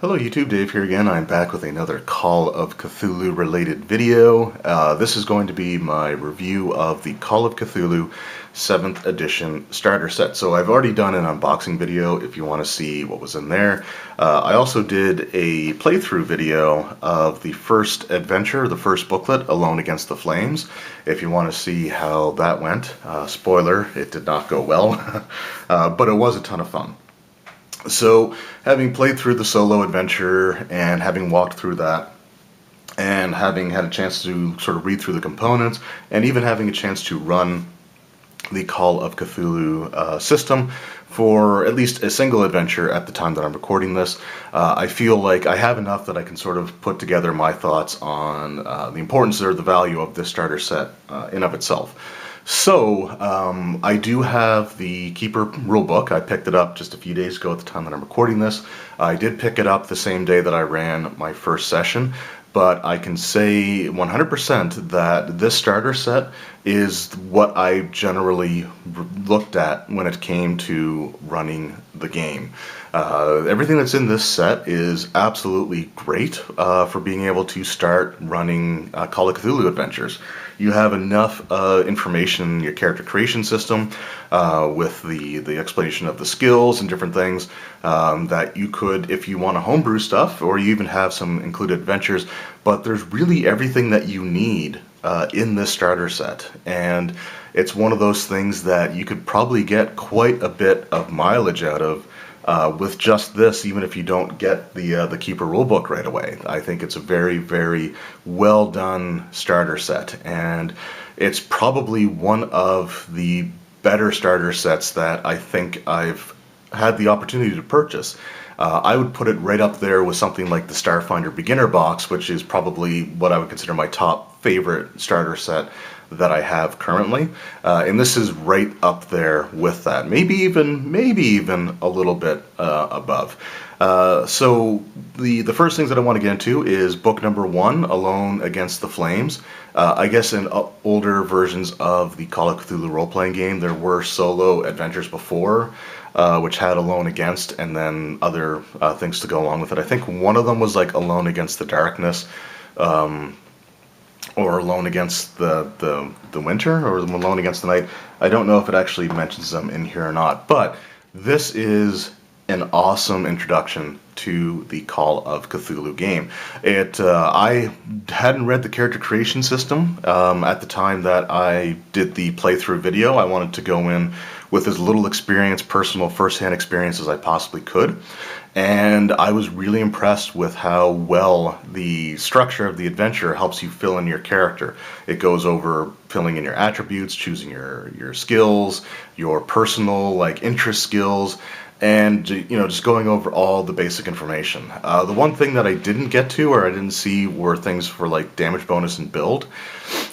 Hello YouTube, Dave here again. I'm back with another Call of Cthulhu related video. This is going to be my review of the Call of Cthulhu 7th edition starter set. So I've already done an unboxing video if you want to see what was in there. I also did a playthrough video of the first adventure, the first booklet, Alone Against the Flames, if you want to see how that went. Spoiler, it did not go well, but it was a ton of fun. So, having played through the solo adventure and having walked through that, and having had a chance to sort of read through the components, and even having a chance to run the Call of Cthulhu system for at least a single adventure at the time that I'm recording this, I feel like I have enough that I can sort of put together my thoughts on the importance or the value of this starter set in of itself. So, I do have the Keeper rulebook. I picked it up just a few days ago at the time that I'm recording this. I did pick it up the same day that I ran my first session, but I can say 100% that this starter set is what I generally looked at when it came to running the game. Everything that's in this set is absolutely great for being able to start running Call of Cthulhu adventures. You have enough information in your character creation system with the explanation of the skills and different things that you could, if you want to homebrew stuff, or you even have some included adventures, but there's really everything that you need in this starter set. And it's one of those things that you could probably get quite a bit of mileage out of with just this, even if you don't get the Keeper rulebook right away. I think it's a very, very well done starter set, and it's probably one of the better starter sets that I think I've had the opportunity to purchase. I would put it right up there with something like the Starfinder Beginner Box, which is probably what I would consider my top favorite starter set that I have currently, and this is right up there with that. Maybe even a little bit above. So the first things that I want to get into is book number 1, Alone Against the Flames. I guess in older versions of the Call of Cthulhu role-playing game, there were solo adventures before, which had Alone Against and then other things to go along with it. I think one of them was like Alone Against the Darkness, or Alone Against the Winter, or Alone Against the Night. I don't know if it actually mentions them in here or not, but this is an awesome introduction to the Call of Cthulhu game. I hadn't read the character creation system at the time that I did the playthrough video. I wanted to go in with as little experience, personal first-hand experience as I possibly could. And I was really impressed with how well the structure of the adventure helps you fill in your character. It goes over filling in your attributes, choosing your skills, your personal interest skills, and just going over all the basic information. The one thing that I didn't get to, or I didn't see, were things for like damage bonus and build.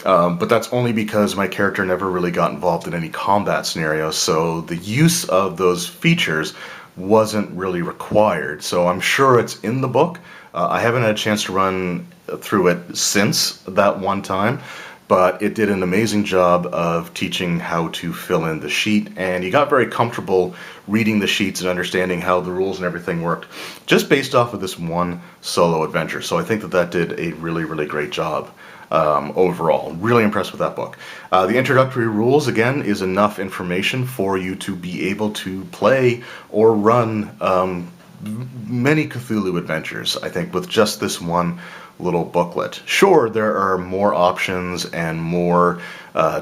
But that's only because my character never really got involved in any combat scenarios, so the use of those features wasn't really required. So I'm sure it's in the book. I haven't had a chance to run through it since that one time, but it did an amazing job of teaching how to fill in the sheet, and you got very comfortable reading the sheets and understanding how the rules and everything worked just based off of this one solo adventure. So I think that did a really, really great job overall. Really impressed with that book. The introductory rules, again, is enough information for you to be able to play or run many Cthulhu adventures, I think, with just this one little booklet. Sure, there are more options and more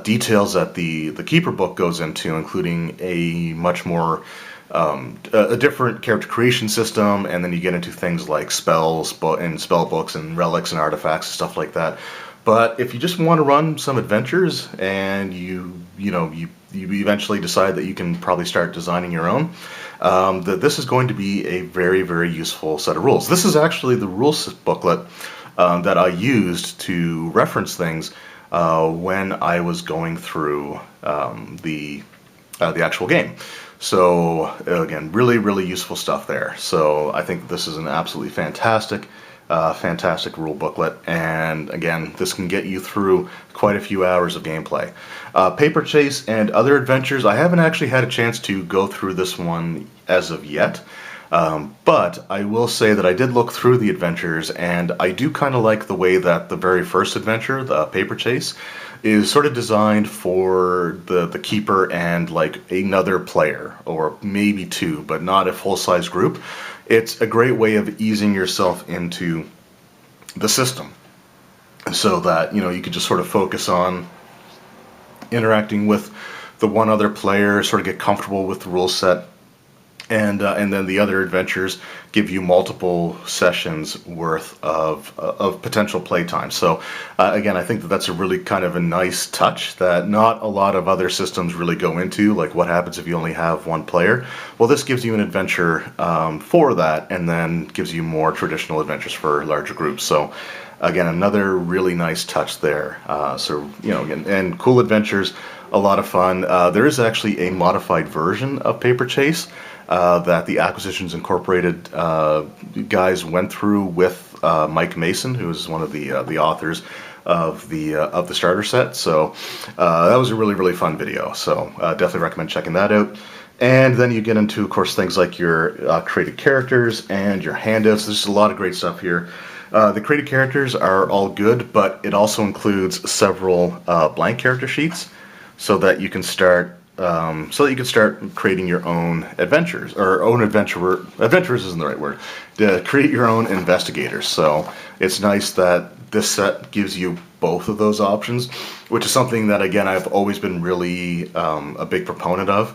details that the Keeper book goes into, including a much more a different character creation system, and then you get into things like spells and spell books and relics and artifacts and stuff like that. But if you just want to run some adventures and you eventually decide that you can probably start designing your own, that this is going to be a very, very useful set of rules. This is actually the rules booklet that I used to reference things when I was going through the actual game. So again, really, really useful stuff there. So I think this is an absolutely fantastic rule booklet, and again, this can get you through quite a few hours of gameplay. Paper Chase and other adventures, I haven't actually had a chance to go through this one as of yet. But I will say that I did look through the adventures, and I do kind of like the way that the very first adventure, the Paper Chase, is sort of designed for the keeper and like another player, or maybe two, but not a full-size group. It's a great way of easing yourself into the system, so that you could just sort of focus on interacting with the one other player, sort of get comfortable with the rule set, and then the other adventures give you multiple sessions worth of potential playtime. So again, I think that that's a really kind of a nice touch that not a lot of other systems really go into. Like, what happens if you only have one player? Well, this gives you an adventure for that, and then gives you more traditional adventures for larger groups. So again, another really nice touch there. So again, and cool adventures, a lot of fun. There is actually a modified version of Paper Chase that the Acquisitions Incorporated guys went through with Mike Mason, who is one of the authors of the starter set. So that was a really fun video. So definitely recommend checking that out. And then you get into, of course, things like your created characters and your handouts. There's a lot of great stuff here. The created characters are all good, but it also includes several blank character sheets, so that you can start creating your own adventures, or own adventurer. Adventurers isn't the right word. To create your own investigators. So it's nice that this set gives you both of those options, which is something that, again, I've always been really a big proponent of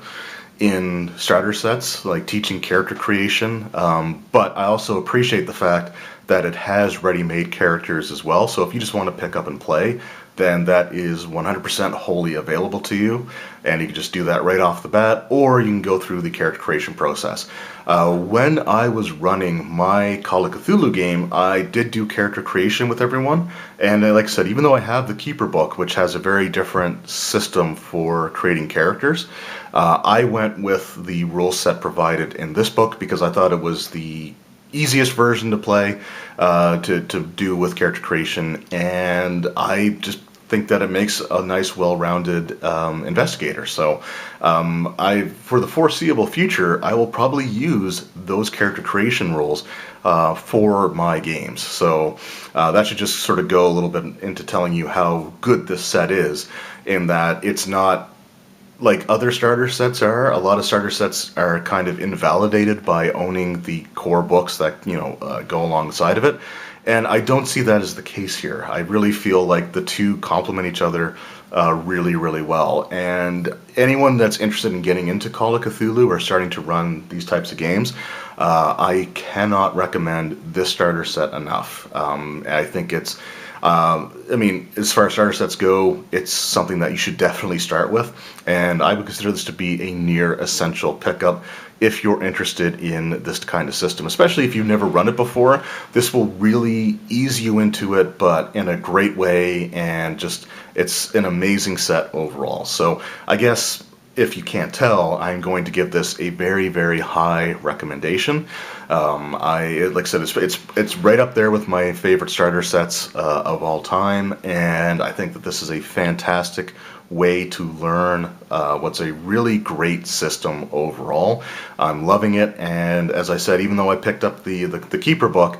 in starter sets, like teaching character creation. But I also appreciate the fact that it has ready-made characters as well. So if you just want to pick up and play, then that is 100% wholly available to you, and you can just do that right off the bat, or you can go through the character creation process. When I was running my Call of Cthulhu game, I did do character creation with everyone, and like I said, even though I have the Keeper book, which has a very different system for creating characters, I went with the rule set provided in this book because I thought it was the easiest version to play, to do with character creation, and I just think that it makes a nice, well-rounded investigator. So for the foreseeable future, I will probably use those character creation rules for my games. So that should just sort of go a little bit into telling you how good this set is, in that it's not like other starter sets are. A lot of starter sets are kind of invalidated by owning the core books that go alongside of it, and I don't see that as the case here. I really feel like the two complement each other really well, and anyone that's interested in getting into Call of Cthulhu or starting to run these types of games, I cannot recommend this starter set enough. I think it's as far as starter sets go, it's something that you should definitely start with, and I would consider this to be a near essential pickup if you're interested in this kind of system, especially if you've never run it before. This will really ease you into it, but in a great way, and just, it's an amazing set overall. So I guess, if you can't tell, I'm going to give this a very high recommendation. Like I said, it's right up there with my favorite starter sets of all time, and I think that this is a fantastic way to learn what's a really great system overall. I'm loving it, and as I said, even though I picked up the Keeper book,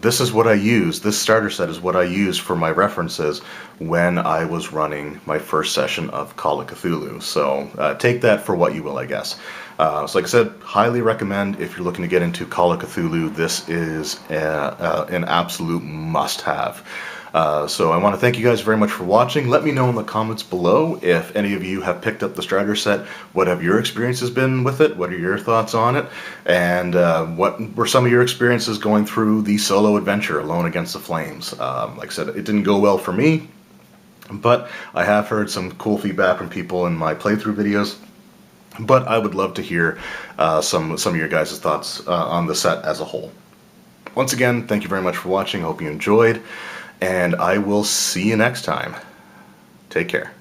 this is what I use. This starter set is what I used for my references when I was running my first session of Call of Cthulhu. So take that for what you will, I guess. So like I said, highly recommend if you're looking to get into Call of Cthulhu. This is an absolute must-have. So I want to thank you guys very much for watching. Let me know in the comments below if any of you have picked up the starter set. What have your experiences been with it? What are your thoughts on it? And what were some of your experiences going through the solo adventure, Alone Against the Flames? Like I said, it didn't go well for me, but I have heard some cool feedback from people in my playthrough videos. But I would love to hear some of your guys' thoughts on the set as a whole. Once again, thank you very much for watching. I hope you enjoyed, and I will see you next time. Take care.